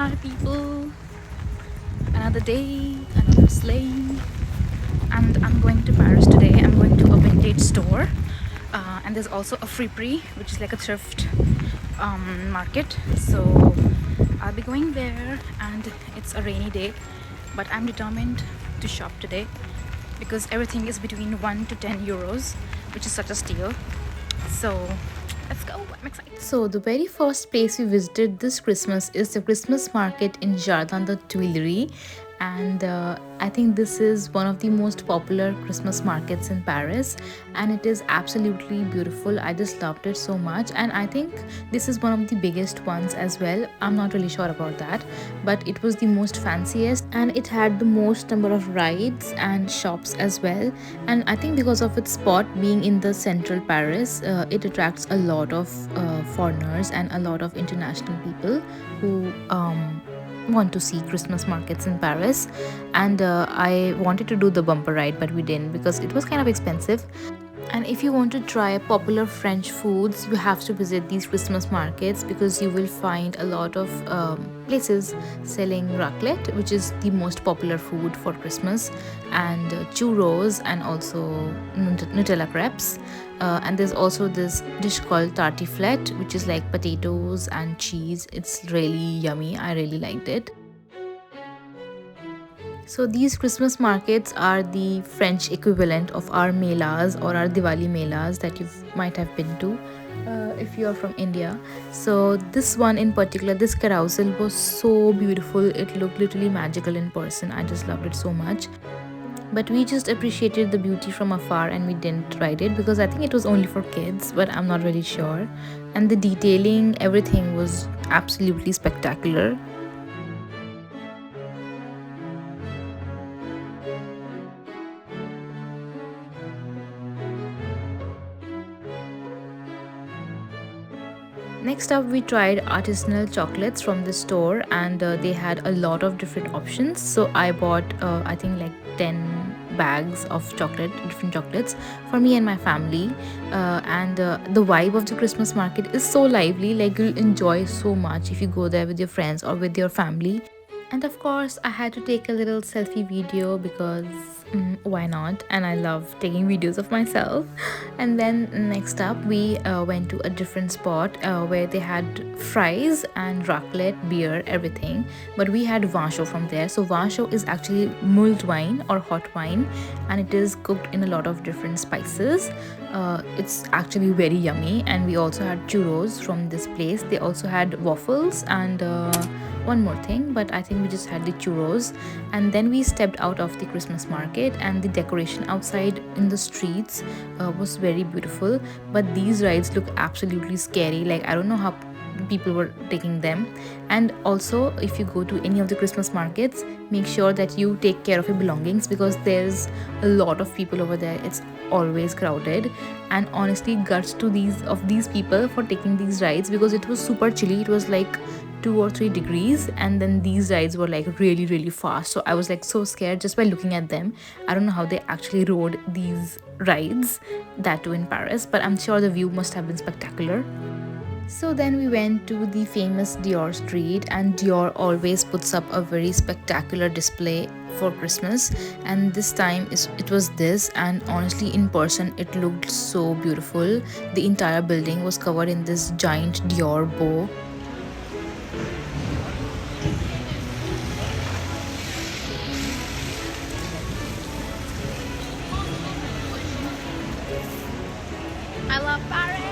Hi people, another day, another sleigh, and I'm going to Paris today. I'm going to a vintage store, and there's also a friperie, which is like a thrift market. So I'll be going there, and it's a rainy day, but I'm determined to shop today because everything is between 1 to 10 euros, which is such a steal. So let's go. I'm excited. So the very first place we visited this Christmas is the Christmas market in Jardin, the Tuileries, and I think this is one of the most popular Christmas markets in Paris, and it is absolutely beautiful. I just loved it so much, and I think this is one of the biggest ones as well. I'm not really sure about that, but it was the most fanciest, and it had the most number of rides and shops as well. And I think because of its spot being in the central Paris, it attracts a lot of foreigners and a lot of international people who want to see Christmas markets in Paris. And I wanted to do the bumper ride, but we didn't because it was kind of expensive. And if you want to try popular French foods, you have to visit these Christmas markets because you will find a lot of places selling raclette, which is the most popular food for Christmas, and churros, and also Nutella crepes. And there's also this dish called tartiflette, which is like potatoes and cheese. It's really yummy. I really liked it. So these Christmas markets are the French equivalent of our melas or our Diwali melas that you might have been to if you are from India. So this one in particular, this carousel was so beautiful. It looked literally magical in person. I just loved it so much. But we just appreciated the beauty from afar and we didn't ride it because I think it was only for kids, but I'm not really sure. And the detailing, everything was absolutely spectacular. Next up, we tried artisanal chocolates from the store, and they had a lot of different options. So I bought, I think, like 10 bags of different chocolates for me and my family. And the vibe of the Christmas market is so lively, like you'll enjoy so much if you go there with your friends or with your family. And of course, I had to take a little selfie video because why not? And I love taking videos of myself. And then next up, we went to a different spot where they had fries and raclette, beer, everything. But we had vin chaud from there. So vin chaud is actually mulled wine or hot wine, and it is cooked in a lot of different spices. It's actually very yummy. And we also had churros from this place. They also had waffles and one more thing, but I think we just had the churros. And then we stepped out of the Christmas market, and the decoration outside in the streets was very beautiful. But these rides look absolutely scary. Like, I don't know how people were taking them. And also, if you go to any of the Christmas markets, make sure that you take care of your belongings because there's a lot of people over there. It's always crowded, and honestly, guts to these people for taking these rides because it was super chilly. It was like 2 or 3 degrees, and then these rides were like really fast. So I was like so scared just by looking at them. I don't know how they actually rode these rides, that too in Paris, but I'm sure the view must have been spectacular. So then we went to the famous Dior street, and Dior always puts up a very spectacular display for Christmas. And this time it was this, and honestly, in person, it looked so beautiful. The entire building was covered in this giant Dior bow. I love Paris.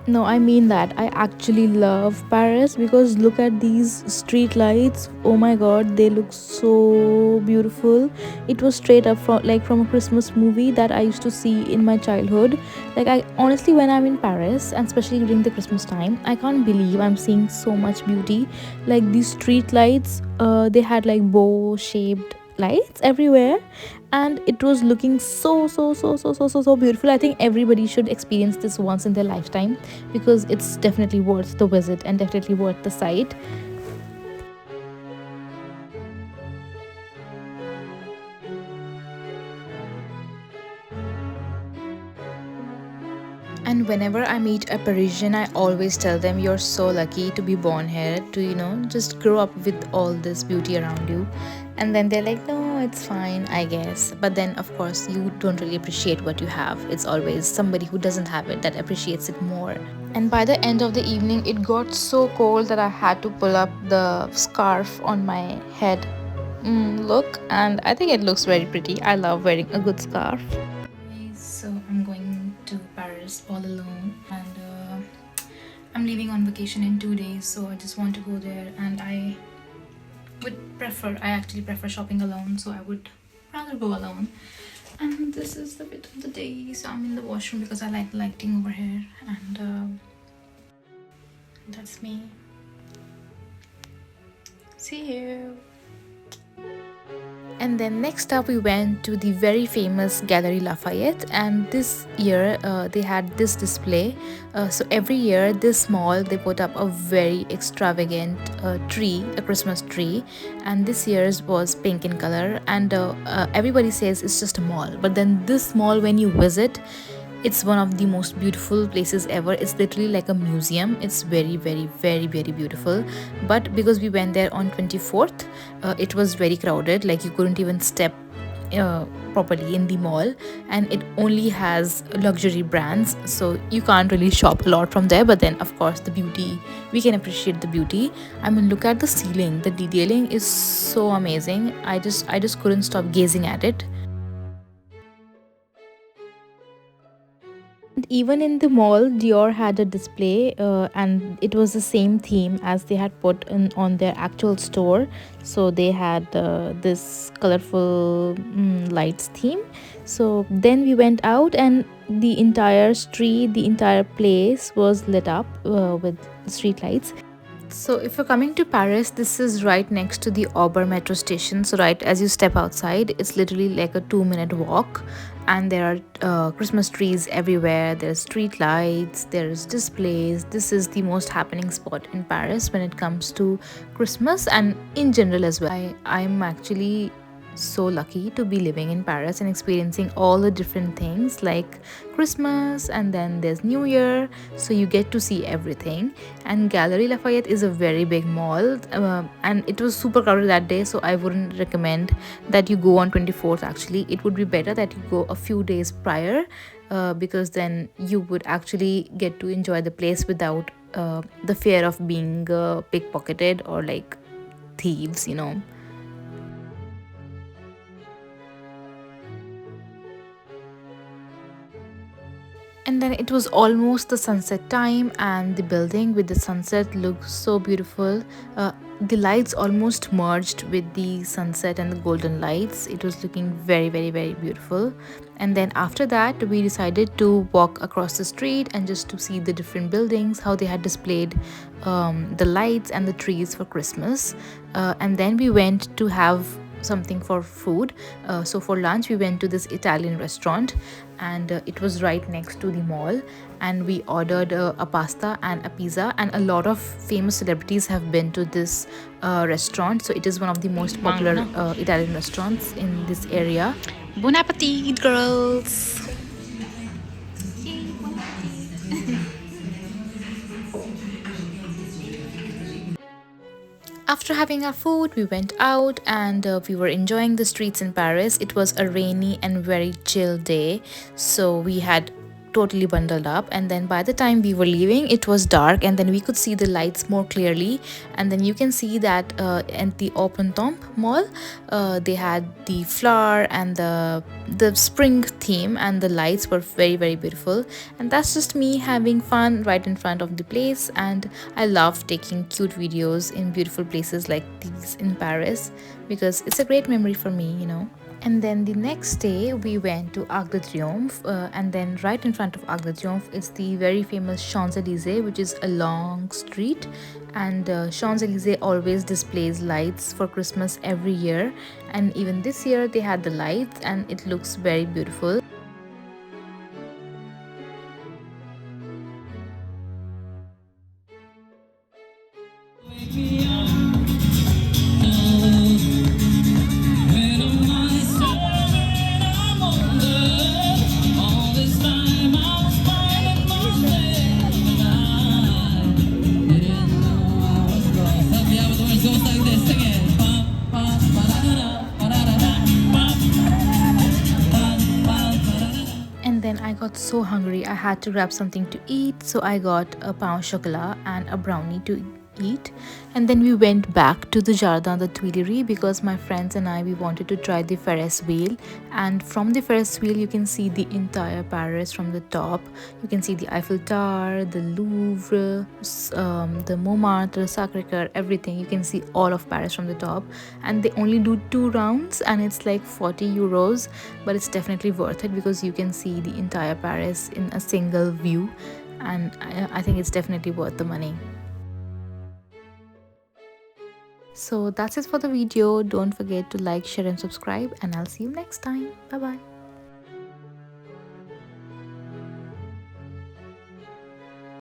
No, I mean that. I actually love Paris because look at these street lights. Oh my god, they look so beautiful. It was straight up from a Christmas movie that I used to see in my childhood. Like, I honestly, when I'm in Paris, and especially during the Christmas time, I can't believe I'm seeing so much beauty. Like, these street lights, they had like bow shaped lights everywhere, and it was looking so beautiful. I think everybody should experience this once in their lifetime because it's definitely worth the visit and definitely worth the sight. And And whenever I meet a Parisian, I always tell them you're so lucky to be born here, to, just grow up with all this beauty around you. And then they're like, no, it's fine, I guess. But then, of course, you don't really appreciate what you have. It's always somebody who doesn't have it that appreciates it more. And by the end of the evening, it got so cold that I had to pull up the scarf on my head. Look, and I think it looks very pretty. I love wearing a good scarf. So I'm going to Paris all alone, and I'm leaving on vacation in 2 days, so I just want to go there. And I actually prefer shopping alone, so I would rather go alone. And this is the bit of the day. So I'm in the washroom because I like lighting over here, and that's me. See you. And then next up we went to the very famous Galeries Lafayette, and this year they had this display. So every year this mall, they put up a very extravagant tree, a Christmas tree, and this year's was pink in color. And everybody says it's just a mall, but then this mall, when you visit, it's one of the most beautiful places ever. It's literally like a museum. It's very, very, very, very beautiful. But because we went there on 24th, it was very crowded. Like, you couldn't even step properly in the mall, and it only has luxury brands, so you can't really shop a lot from there. But then, of course, the beauty, we can appreciate the beauty. I mean, look at the ceiling. The detailing is so amazing. I just couldn't stop gazing at it. And even in the mall, Dior had a display, and it was the same theme as they had put on their actual store. So they had this colorful lights theme. So then we went out, and the entire street, the entire place was lit up with street lights. So if you're coming to Paris, this is right next to the Auber metro station. So right as you step outside, it's literally like a 2-minute walk, and there are Christmas trees everywhere. There's street lights, there's displays. This is the most happening spot in Paris when it comes to Christmas, and in general as well. I'm actually so lucky to be living in Paris and experiencing all the different things like Christmas, and then there's New Year, so you get to see everything. And Galeries Lafayette is a very big mall, and it was super crowded that day, so I wouldn't recommend that you go on 24th. Actually, it would be better that you go a few days prior, because then you would actually get to enjoy the place without the fear of being pickpocketed or like thieves, And then it was almost the sunset time, and the building with the sunset looked so beautiful. The lights almost merged with the sunset and the golden lights. It was looking very, very, very beautiful. And then after that, we decided to walk across the street and just to see the different buildings, how they had displayed the lights and the trees for Christmas. And then we went to have something for food. So for lunch we went to this Italian restaurant, and it was right next to the mall, and we ordered a pasta and a pizza. And a lot of famous celebrities have been to this restaurant, so it is one of the most popular Italian restaurants in this area. Bon appetit, girls. After having our food, we went out, and we were enjoying the streets in Paris. It was a rainy and very chill day, so we had totally bundled up. And then by the time we were leaving, it was dark, and then we could see the lights more clearly. And then you can see that at the Open Tomb Mall, they had the flower and the spring theme, and the lights were very, very beautiful. And that's just me having fun right in front of the place. And I love taking cute videos in beautiful places like these in Paris, because it's a great memory for me. And then the next day we went to Arc de Triomphe, and then right in front of Arc de Triomphe is the very famous Champs-Élysées, which is a long street. And Champs-Élysées always displays lights for Christmas every year, and even this year they had the lights, and it looks very beautiful. I had to grab something to eat, so I got a pain au chocolat and a brownie to eat. And then we went back to the Jardin the Tuileries because my friends and I, we wanted to try the Ferris wheel. And from the Ferris wheel you can see the entire Paris from the top. You can see the Eiffel Tower, the Louvre, the Montmartre, Sacré-Cœur, everything. You can see all of Paris from the top, and they only do 2 rounds and it's like 40 euros, but it's definitely worth it because you can see the entire Paris in a single view, and I think it's definitely worth the money. So that's it for the video. Don't forget to like, share and subscribe, and I'll see you next time. Bye bye.